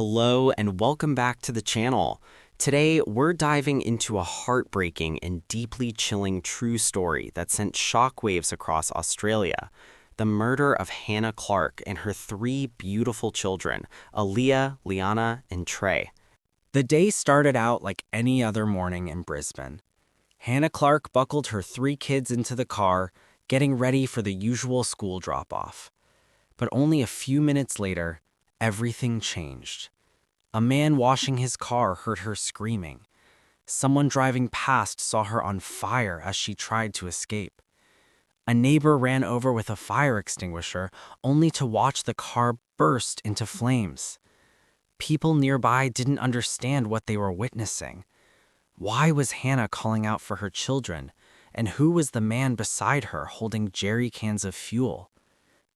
Hello and welcome back to the channel. Today, we're diving into a heartbreaking and deeply chilling true story that sent shockwaves across Australia. The murder of Hannah Clarke and her three beautiful children, Aaliyah, Lyanna, and Trey. The day started out like any other morning in Brisbane. Hannah Clarke buckled her three kids into the car, getting ready for the usual school drop-off. But only a few minutes later, everything changed. A man washing his car heard her screaming. Someone driving past saw her on fire as she tried to escape. A neighbor ran over with a fire extinguisher, only to watch the car burst into flames. People nearby didn't understand what they were witnessing. Why was Hannah calling out for her children? And who was the man beside her holding jerry cans of fuel?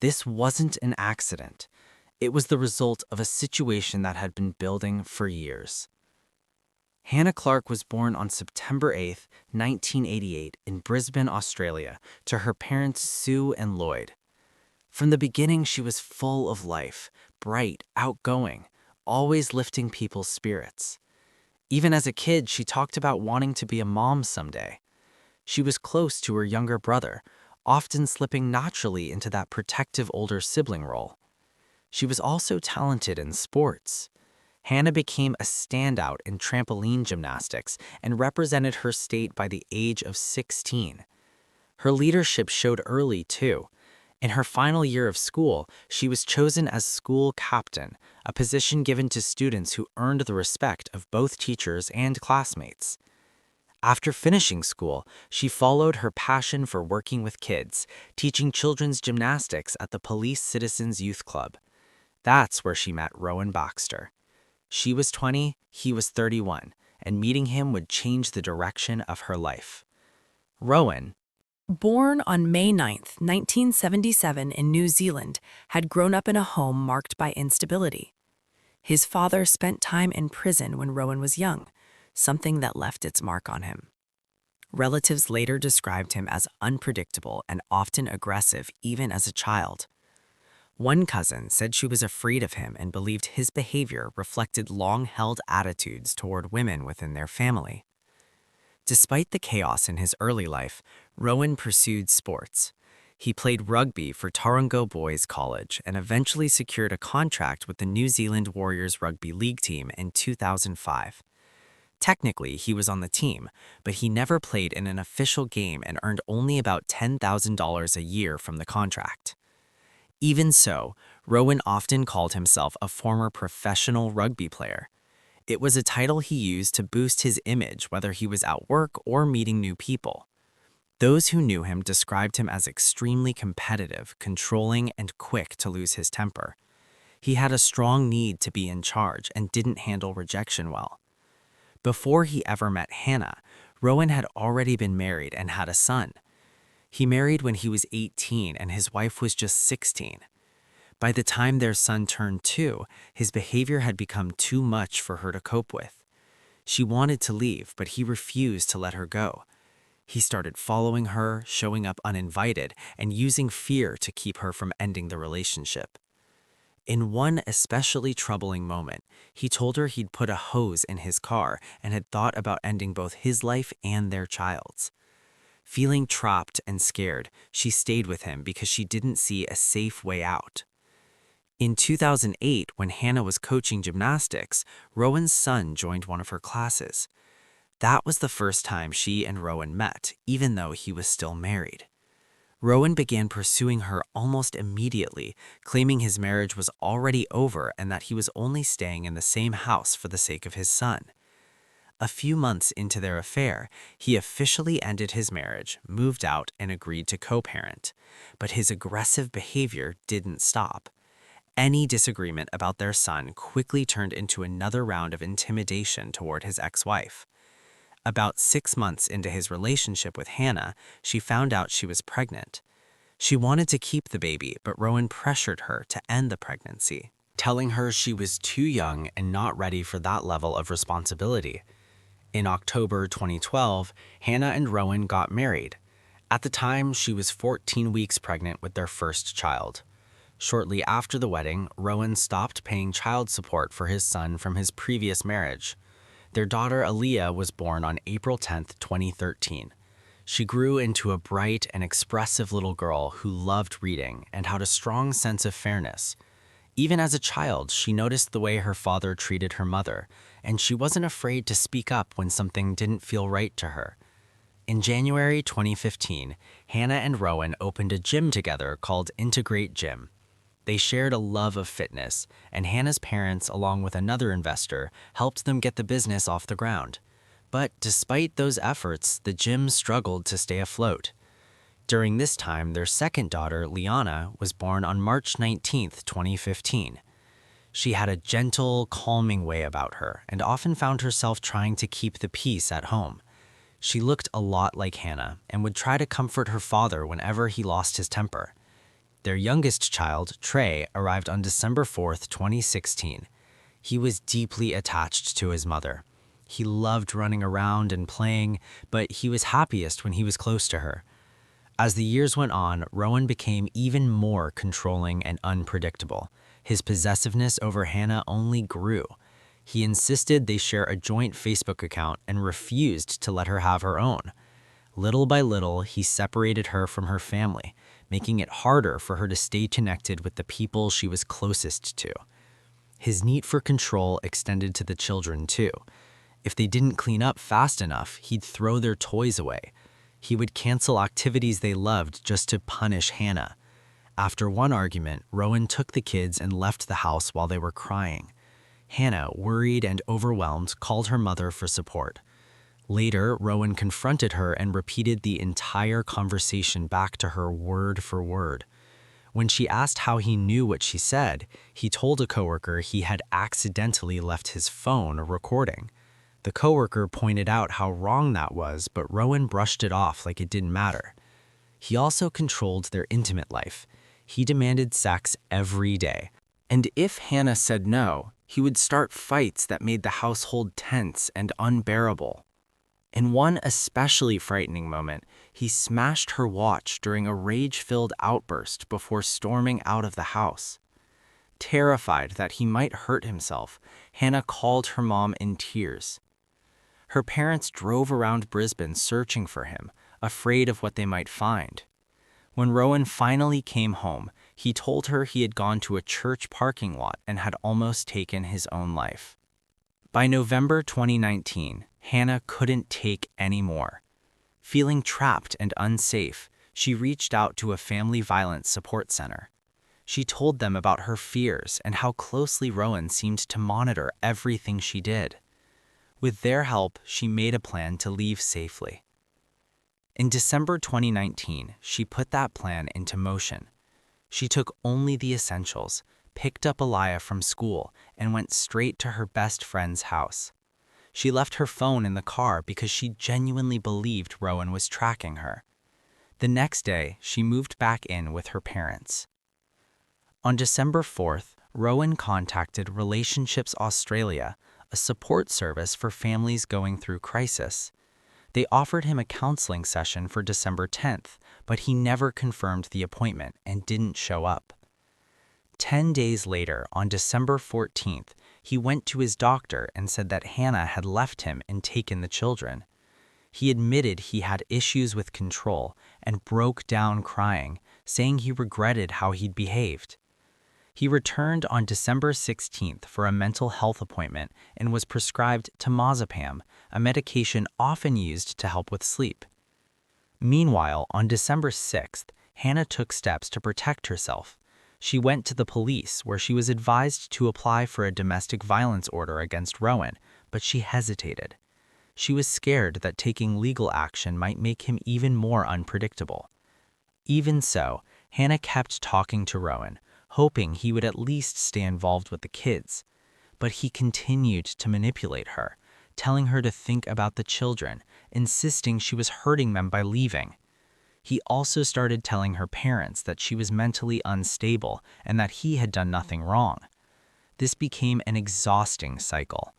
This wasn't an accident. It was the result of a situation that had been building for years. Hannah Clarke was born on September 8, 1988, in Brisbane, Australia, to her parents Sue and Lloyd. From the beginning, she was full of life, bright, outgoing, always lifting people's spirits. Even as a kid, she talked about wanting to be a mom someday. She was close to her younger brother, often slipping naturally into that protective older sibling role. She was also talented in sports. Hannah became a standout in trampoline gymnastics and represented her state by the age of 16. Her leadership showed early, too. In her final year of school, she was chosen as school captain, a position given to students who earned the respect of both teachers and classmates. After finishing school, she followed her passion for working with kids, teaching children's gymnastics at the Police Citizens Youth Club. That's where she met Rowan Baxter. She was 20, he was 31, and meeting him would change the direction of her life. Rowan, born on May 9, 1977 in New Zealand, had grown up in a home marked by instability. His father spent time in prison when Rowan was young, something that left its mark on him. Relatives later described him as unpredictable and often aggressive even as a child. One cousin said she was afraid of him and believed his behavior reflected long-held attitudes toward women within their family. Despite the chaos in his early life, Rowan pursued sports. He played rugby for Tarongo Boys College and eventually secured a contract with the New Zealand Warriors Rugby League team in 2005. Technically, he was on the team, but he never played in an official game and earned only about $10,000 a year from the contract. Even so, Rowan often called himself a former professional rugby player. It was a title he used to boost his image whether he was at work or meeting new people. Those who knew him described him as extremely competitive, controlling, and quick to lose his temper. He had a strong need to be in charge and didn't handle rejection well. Before he ever met Hannah, Rowan had already been married and had a son. He married when he was 18 and his wife was just 16. By the time their son turned 2, his behavior had become too much for her to cope with. She wanted to leave, but he refused to let her go. He started following her, showing up uninvited, and using fear to keep her from ending the relationship. In one especially troubling moment, he told her he'd put a hose in his car and had thought about ending both his life and their child's. Feeling trapped and scared, she stayed with him because she didn't see a safe way out. In 2008, when Hannah was coaching gymnastics, Rowan's son joined one of her classes. That was the first time she and Rowan met, even though he was still married. Rowan began pursuing her almost immediately, claiming his marriage was already over and that he was only staying in the same house for the sake of his son. A few months into their affair, he officially ended his marriage, moved out, and agreed to co-parent. But his aggressive behavior didn't stop. Any disagreement about their son quickly turned into another round of intimidation toward his ex-wife. About 6 months into his relationship with Hannah, she found out she was pregnant. She wanted to keep the baby, but Rowan pressured her to end the pregnancy, telling her she was too young and not ready for that level of responsibility. In October 2012, Hannah and Rowan got married. At the time, she was 14 weeks pregnant with their first child. Shortly after the wedding, Rowan stopped paying child support for his son from his previous marriage. Their daughter Aaliyah was born on April 10, 2013. She grew into a bright and expressive little girl who loved reading and had a strong sense of fairness. Even as a child, she noticed the way her father treated her mother, and she wasn't afraid to speak up when something didn't feel right to her. In January 2015, Hannah and Rowan opened a gym together called Integrate Gym. They shared a love of fitness, and Hannah's parents, along with another investor, helped them get the business off the ground. But despite those efforts, the gym struggled to stay afloat. During this time, their second daughter, Lyanna, was born on March 19, 2015. She had a gentle, calming way about her and often found herself trying to keep the peace at home. She looked a lot like Hannah and would try to comfort her father whenever he lost his temper. Their youngest child, Trey, arrived on December 4, 2016. He was deeply attached to his mother. He loved running around and playing, but he was happiest when he was close to her. As the years went on, Rowan became even more controlling and unpredictable. His possessiveness over Hannah only grew. He insisted they share a joint Facebook account and refused to let her have her own. Little by little, he separated her from her family, making it harder for her to stay connected with the people she was closest to. His need for control extended to the children, too. If they didn't clean up fast enough, he'd throw their toys away. He would cancel activities they loved just to punish Hannah. After one argument, Rowan took the kids and left the house while they were crying. Hannah, worried and overwhelmed, called her mother for support. Later, Rowan confronted her and repeated the entire conversation back to her word for word. When she asked how he knew what she said, he told a coworker he had accidentally left his phone recording. The coworker pointed out how wrong that was, but Rowan brushed it off like it didn't matter. He also controlled their intimate life. He demanded sex every day. And if Hannah said no, he would start fights that made the household tense and unbearable. In one especially frightening moment, he smashed her watch during a rage-filled outburst before storming out of the house. Terrified that he might hurt himself, Hannah called her mom in tears. Her parents drove around Brisbane searching for him, afraid of what they might find. When Rowan finally came home, he told her he had gone to a church parking lot and had almost taken his own life. By November 2019, Hannah couldn't take any more. Feeling trapped and unsafe, she reached out to a family violence support center. She told them about her fears and how closely Rowan seemed to monitor everything she did. With their help, she made a plan to leave safely. In December 2019, she put that plan into motion. She took only the essentials, picked up Aaliyah from school, and went straight to her best friend's house. She left her phone in the car because she genuinely believed Rowan was tracking her. The next day, she moved back in with her parents. On December 4th, Rowan contacted Relationships Australia, a support service for families going through crisis. They offered him a counseling session for December 10th, but he never confirmed the appointment and didn't show up. 10 days later, on December 14th, he went to his doctor and said that Hannah had left him and taken the children. He admitted he had issues with control and broke down crying, saying he regretted how he'd behaved. He returned on December 16th for a mental health appointment and was prescribed temazepam, a medication often used to help with sleep. Meanwhile, on December 6th, Hannah took steps to protect herself. She went to the police, where she was advised to apply for a domestic violence order against Rowan, but she hesitated. She was scared that taking legal action might make him even more unpredictable. Even so, Hannah kept talking to Rowan, hoping he would at least stay involved with the kids. But he continued to manipulate her, telling her to think about the children, insisting she was hurting them by leaving. He also started telling her parents that she was mentally unstable and that he had done nothing wrong. This became an exhausting cycle.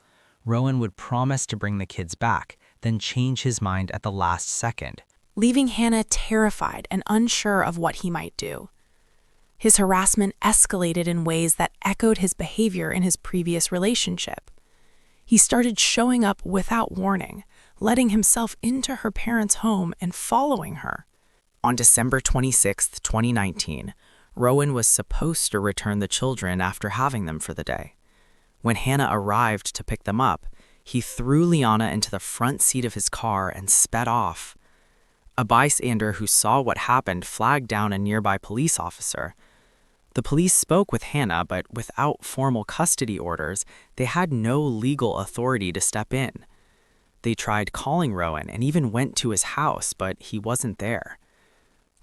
Rowan would promise to bring the kids back, then change his mind at the last second, leaving Hannah terrified and unsure of what he might do. His harassment escalated in ways that echoed his behavior in his previous relationship. He started showing up without warning, letting himself into her parents' home and following her. On December 26, 2019, Rowan was supposed to return the children after having them for the day. When Hannah arrived to pick them up, he threw Lyanna into the front seat of his car and sped off. A bystander who saw what happened flagged down a nearby police officer. The police spoke with Hannah, but without formal custody orders, they had no legal authority to step in. They tried calling Rowan and even went to his house, but he wasn't there.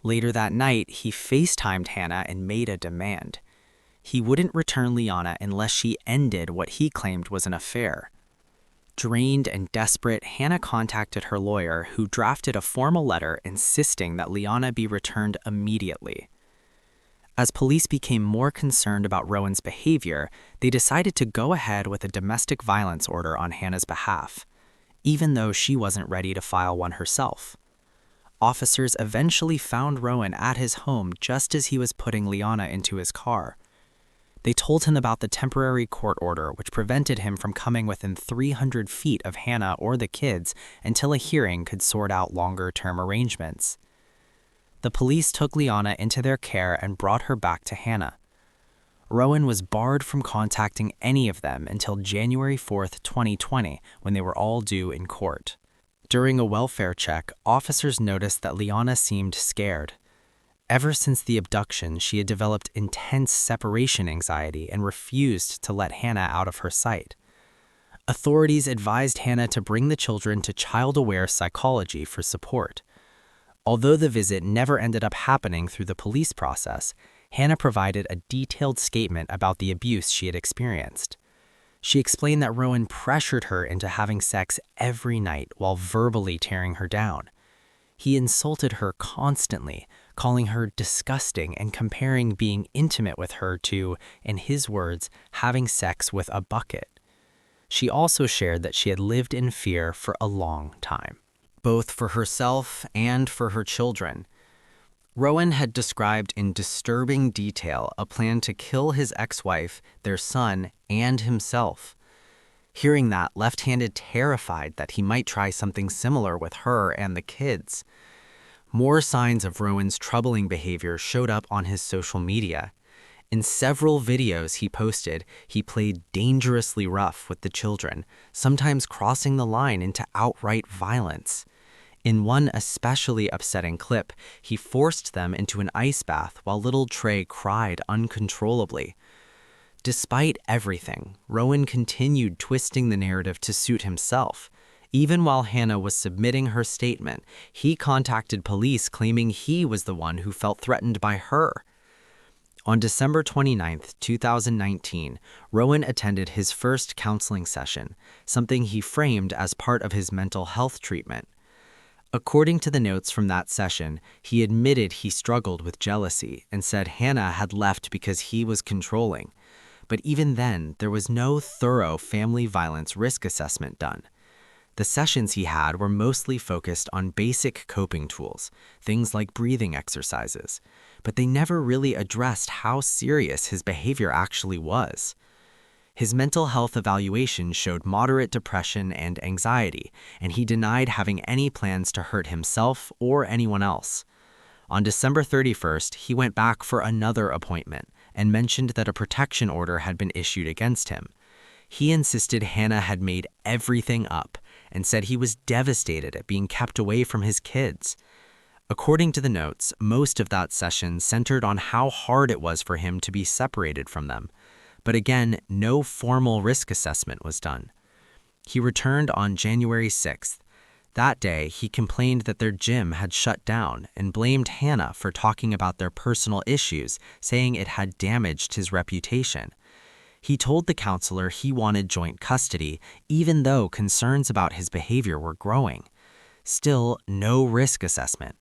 Later that night, he FaceTimed Hannah and made a demand. He wouldn't return Lyanna unless she ended what he claimed was an affair. Drained and desperate, Hannah contacted her lawyer, who drafted a formal letter insisting that Lyanna be returned immediately. As police became more concerned about Rowan's behavior, they decided to go ahead with a domestic violence order on Hannah's behalf, even though she wasn't ready to file one herself. Officers eventually found Rowan at his home just as he was putting Lyanna into his car. They told him about the temporary court order, which prevented him from coming within 300 feet of Hannah or the kids until a hearing could sort out longer-term arrangements. The police took Lyanna into their care and brought her back to Hannah. Rowan was barred from contacting any of them until January 4, 2020, when they were all due in court. During a welfare check, officers noticed that Lyanna seemed scared. Ever since the abduction, she had developed intense separation anxiety and refused to let Hannah out of her sight. Authorities advised Hannah to bring the children to child-aware psychology for support. Although the visit never ended up happening through the police process, Hannah provided a detailed statement about the abuse she had experienced. She explained that Rowan pressured her into having sex every night while verbally tearing her down. He insulted her constantly, calling her disgusting and comparing being intimate with her to, in his words, having sex with a bucket. She also shared that she had lived in fear for a long time, both for herself and for her children. Rowan had described in disturbing detail a plan to kill his ex-wife, their son, and himself. Hearing that left Hannah terrified that he might try something similar with her and the kids. More signs of Rowan's troubling behavior showed up on his social media. In several videos he posted, he played dangerously rough with the children, sometimes crossing the line into outright violence. In one especially upsetting clip, he forced them into an ice bath while little Trey cried uncontrollably. Despite everything, Rowan continued twisting the narrative to suit himself. Even while Hannah was submitting her statement, he contacted police claiming he was the one who felt threatened by her. On December 29, 2019, Rowan attended his first counseling session, something he framed as part of his mental health treatment. According to the notes from that session, he admitted he struggled with jealousy and said Hannah had left because he was controlling. But even then, there was no thorough family violence risk assessment done. The sessions he had were mostly focused on basic coping tools, things like breathing exercises, but they never really addressed how serious his behavior actually was. His mental health evaluation showed moderate depression and anxiety, and he denied having any plans to hurt himself or anyone else. On December 31st, he went back for another appointment and mentioned that a protection order had been issued against him. He insisted Hannah had made everything up and said he was devastated at being kept away from his kids. According to the notes, most of that session centered on how hard it was for him to be separated from them. But again, no formal risk assessment was done. He returned on January 6th. That day, he complained that their gym had shut down and blamed Hannah for talking about their personal issues, saying it had damaged his reputation. He told the counselor he wanted joint custody, even though concerns about his behavior were growing. Still, no risk assessment.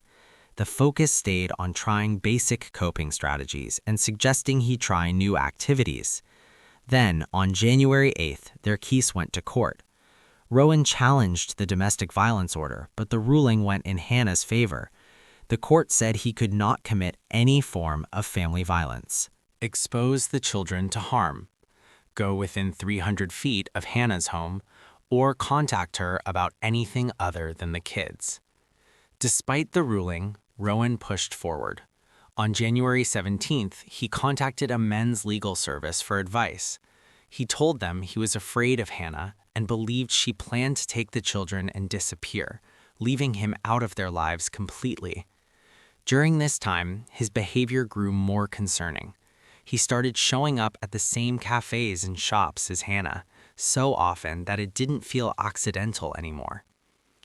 The focus stayed on trying basic coping strategies and suggesting he try new activities. Then, on January 8th, their case went to court. Rowan challenged the domestic violence order, but the ruling went in Hannah's favor. The court said he could not commit any form of family violence, expose the children to harm, go within 300 feet of Hannah's home, or contact her about anything other than the kids. Despite the ruling, Rowan pushed forward. On January 17th, he contacted a men's legal service for advice. He told them he was afraid of Hannah and believed she planned to take the children and disappear, leaving him out of their lives completely. During this time, his behavior grew more concerning. He started showing up at the same cafes and shops as Hannah, so often that it didn't feel accidental anymore.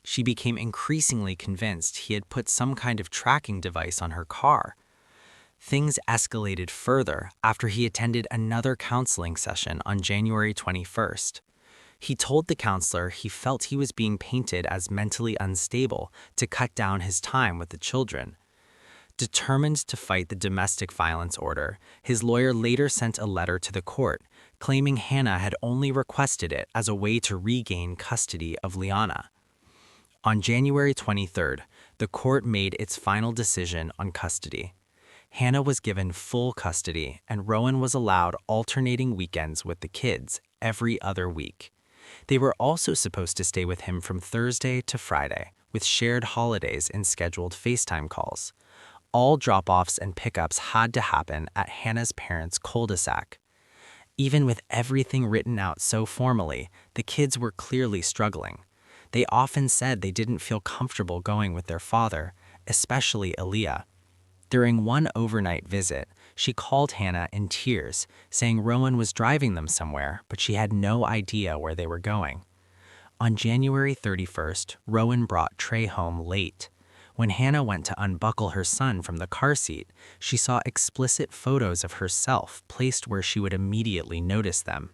She became increasingly convinced he had put some kind of tracking device on her car. Things escalated further after he attended another counseling session on January 21st. He told the counselor he felt he was being painted as mentally unstable to cut down his time with the children. Determined to fight the domestic violence order, his lawyer later sent a letter to the court, claiming Hannah had only requested it as a way to regain custody of Lyanna. On January 23rd, the court made its final decision on custody. Hannah was given full custody, and Rowan was allowed alternating weekends with the kids every other week. They were also supposed to stay with him from Thursday to Friday, with shared holidays and scheduled FaceTime calls. All drop-offs and pickups had to happen at Hannah's parents' cul-de-sac. Even with everything written out so formally, the kids were clearly struggling. They often said they didn't feel comfortable going with their father, especially Aaliyah. During one overnight visit, she called Hannah in tears, saying Rowan was driving them somewhere, but she had no idea where they were going. On January 31st, Rowan brought Trey home late. When Hannah went to unbuckle her son from the car seat, she saw explicit photos of herself placed where she would immediately notice them.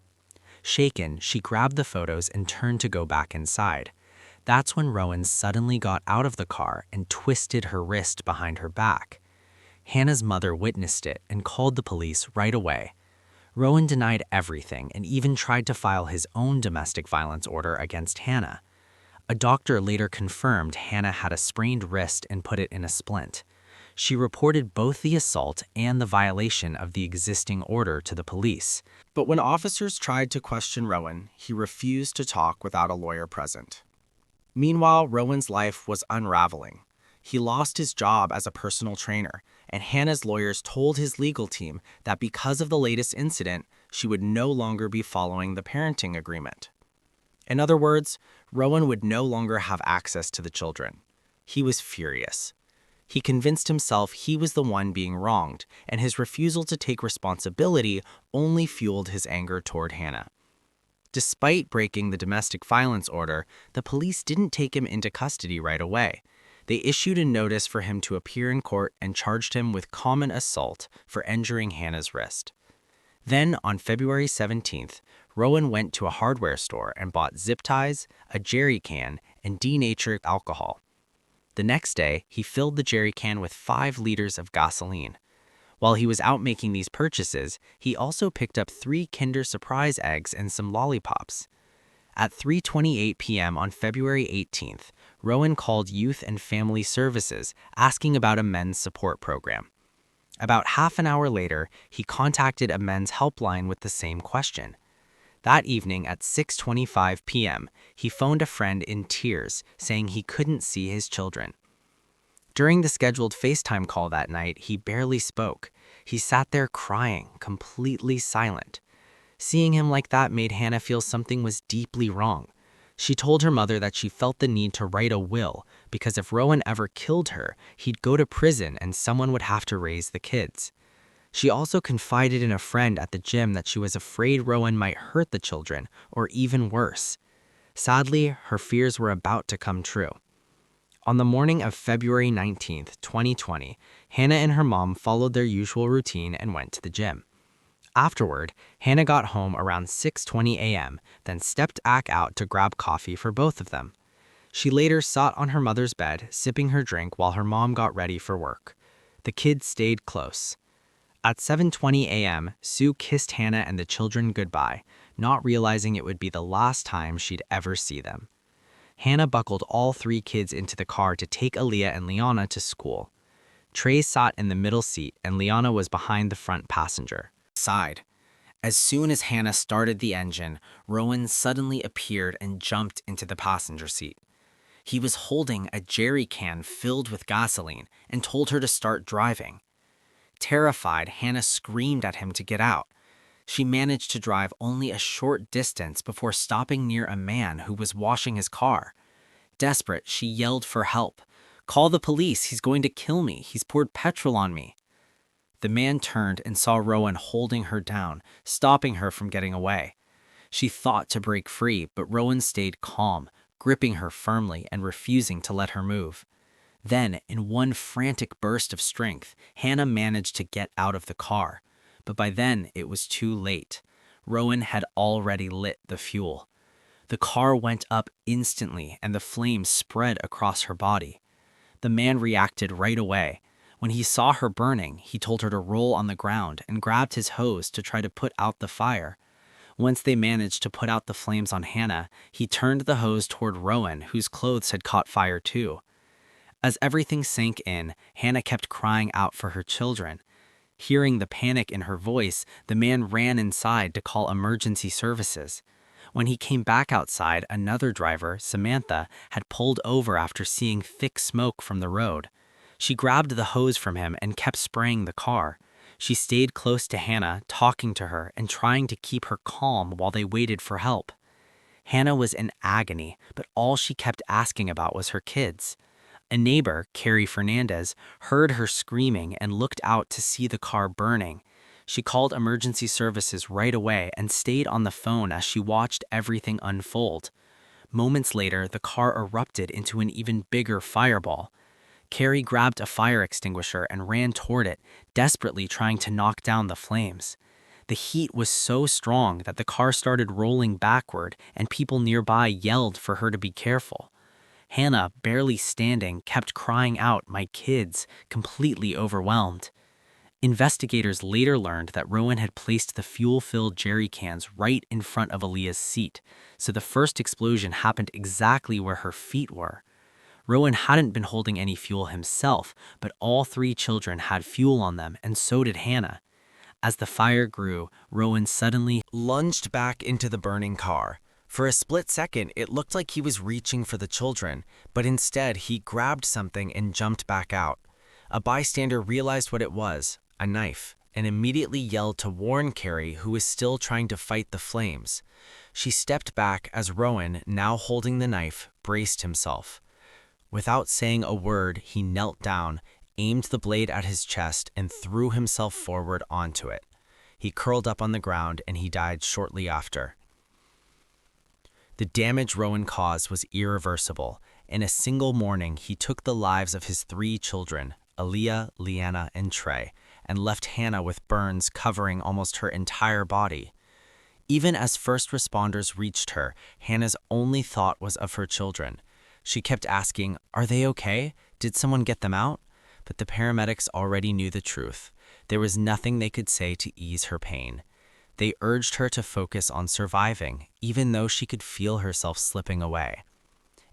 Shaken, she grabbed the photos and turned to go back inside. That's when Rowan suddenly got out of the car and twisted her wrist behind her back. Hannah's mother witnessed it and called the police right away. Rowan denied everything and even tried to file his own domestic violence order against Hannah. A doctor later confirmed Hannah had a sprained wrist and put it in a splint. She reported both the assault and the violation of the existing order to the police. But when officers tried to question Rowan, he refused to talk without a lawyer present. Meanwhile, Rowan's life was unraveling. He lost his job as a personal trainer, and Hannah's lawyers told his legal team that because of the latest incident, she would no longer be following the parenting agreement. In other words, Rowan would no longer have access to the children. He was furious. He convinced himself he was the one being wronged, and his refusal to take responsibility only fueled his anger toward Hannah. Despite breaking the domestic violence order, the police didn't take him into custody right away. They issued a notice for him to appear in court and charged him with common assault for injuring Hannah's wrist. Then, on February 17th, Rowan went to a hardware store and bought zip ties, a jerry can, and denatured alcohol. The next day, he filled the jerry can with 5 liters of gasoline. While he was out making these purchases, he also picked up 3 Kinder Surprise eggs and some lollipops. At 3:28 p.m. on February 18th, Rowan called Youth and Family Services asking about a men's support program. About half an hour later, he contacted a men's helpline with the same question. That evening at 6:25 p.m., he phoned a friend in tears, saying he couldn't see his children. During the scheduled FaceTime call that night, he barely spoke. He sat there crying, completely silent. Seeing him like that made Hannah feel something was deeply wrong. She told her mother that she felt the need to write a will because if Rowan ever killed her, he'd go to prison and someone would have to raise the kids. She also confided in a friend at the gym that she was afraid Rowan might hurt the children, or even worse. Sadly, her fears were about to come true. On the morning of February 19th, 2020, Hannah and her mom followed their usual routine and went to the gym. Afterward, Hannah got home around 6:20 a.m., then stepped back out to grab coffee for both of them. She later sat on her mother's bed, sipping her drink while her mom got ready for work. The kids stayed close. At 7:20 a.m., Sue kissed Hannah and the children goodbye, not realizing it would be the last time she'd ever see them. Hannah buckled all 3 kids into the car to take Aaliyah and Lyanna to school. Trey sat in the middle seat and Lyanna was behind the front passenger side. As soon as Hannah started the engine, Rowan suddenly appeared and jumped into the passenger seat. He was holding a jerry can filled with gasoline and told her to start driving. Terrified, Hannah screamed at him to get out. She managed to drive only a short distance before stopping near a man who was washing his car. Desperate, she yelled for help. "Call the police, he's going to kill me, he's poured petrol on me." The man turned and saw Rowan holding her down, stopping her from getting away. She thought to break free, but Rowan stayed calm, gripping her firmly and refusing to let her move. Then, in one frantic burst of strength, Hannah managed to get out of the car. But by then, it was too late. Rowan had already lit the fuel. The car went up instantly and the flames spread across her body. The man reacted right away. When he saw her burning, he told her to roll on the ground and grabbed his hose to try to put out the fire. Once they managed to put out the flames on Hannah, he turned the hose toward Rowan, whose clothes had caught fire too. As everything sank in, Hannah kept crying out for her children. Hearing the panic in her voice, the man ran inside to call emergency services. When he came back outside, another driver, Samantha, had pulled over after seeing thick smoke from the road. She grabbed the hose from him and kept spraying the car. She stayed close to Hannah, talking to her and trying to keep her calm while they waited for help. Hannah was in agony, but all she kept asking about was her kids. A neighbor, Carrie Fernandez, heard her screaming and looked out to see the car burning. She called emergency services right away and stayed on the phone as she watched everything unfold. Moments later, the car erupted into an even bigger fireball. Carrie grabbed a fire extinguisher and ran toward it, desperately trying to knock down the flames. The heat was so strong that the car started rolling backward and people nearby yelled for her to be careful. Hannah, barely standing, kept crying out, "My kids," completely overwhelmed. Investigators later learned that Rowan had placed the fuel-filled jerry cans right in front of Aaliyah's seat, so the first explosion happened exactly where her feet were. Rowan hadn't been holding any fuel himself, but all three children had fuel on them, and so did Hannah. As the fire grew, Rowan suddenly Lunged back into the burning car. For a split second, it looked like he was reaching for the children, but instead he grabbed something and jumped back out. A bystander realized what it was, a knife, and immediately yelled to warn Carrie, who was still trying to fight the flames. She stepped back as Rowan, now holding the knife, braced himself. Without saying a word, he knelt down, aimed the blade at his chest, and threw himself forward onto it. He curled up on the ground and he died shortly after. The damage Rowan caused was irreversible. In a single morning, he took the lives of his three children, Aaliyah, Lyanna, and Trey, and left Hannah with burns covering almost her entire body. Even as first responders reached her, Hannah's only thought was of her children. She kept asking, "Are they okay? Did someone get them out?" But the paramedics already knew the truth. There was nothing they could say to ease her pain. They urged her to focus on surviving, even though she could feel herself slipping away.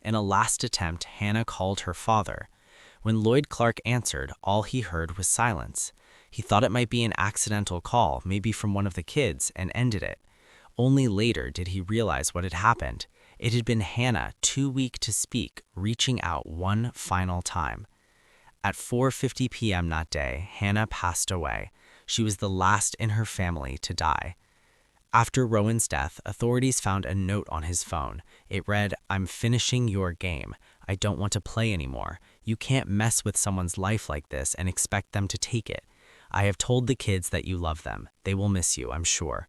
In a last attempt, Hannah called her father. When Lloyd Clark answered, all he heard was silence. He thought it might be an accidental call, maybe from one of the kids, and ended it. Only later did he realize what had happened. It had been Hannah, too weak to speak, reaching out one final time. At 4:50 p.m. that day, Hannah passed away. She was the last in her family to die. After Rowan's death, authorities found a note on his phone. It read, "I'm finishing your game. I don't want to play anymore. You can't mess with someone's life like this and expect them to take it. I have told the kids that you love them. They will miss you, I'm sure."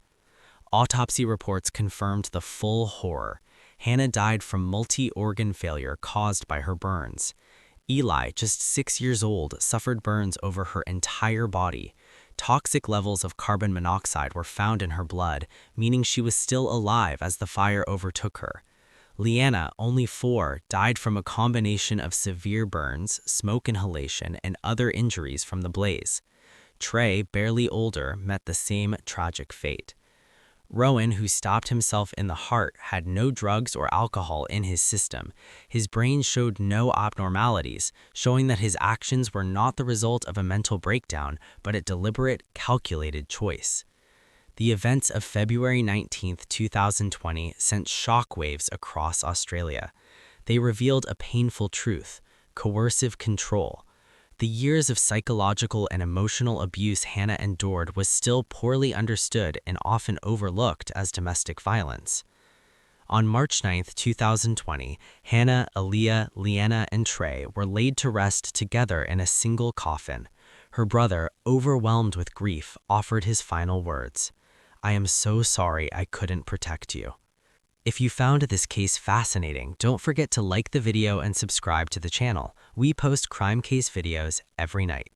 Autopsy reports confirmed the full horror. Hannah died from multi-organ failure caused by her burns. Eli, just 6 years old, suffered burns over her entire body. Toxic levels of carbon monoxide were found in her blood, meaning she was still alive as the fire overtook her. Lyanna, only 4, died from a combination of severe burns, smoke inhalation, and other injuries from the blaze. Trey, barely older, met the same tragic fate. Rowan, who stabbed himself in the heart, had no drugs or alcohol in his system. His brain showed no abnormalities, showing that his actions were not the result of a mental breakdown, but a deliberate, calculated choice. The events of February 19, 2020 sent shockwaves across Australia. They revealed a painful truth: coercive control. The years of psychological and emotional abuse Hannah endured was still poorly understood and often overlooked as domestic violence. On March 9, 2020, Hannah, Aaliyah, Lyanna, and Trey were laid to rest together in a single coffin. Her brother, overwhelmed with grief, offered his final words: "I am so sorry I couldn't protect you." If you found this case fascinating, don't forget to like the video and subscribe to the channel. We post crime case videos every night.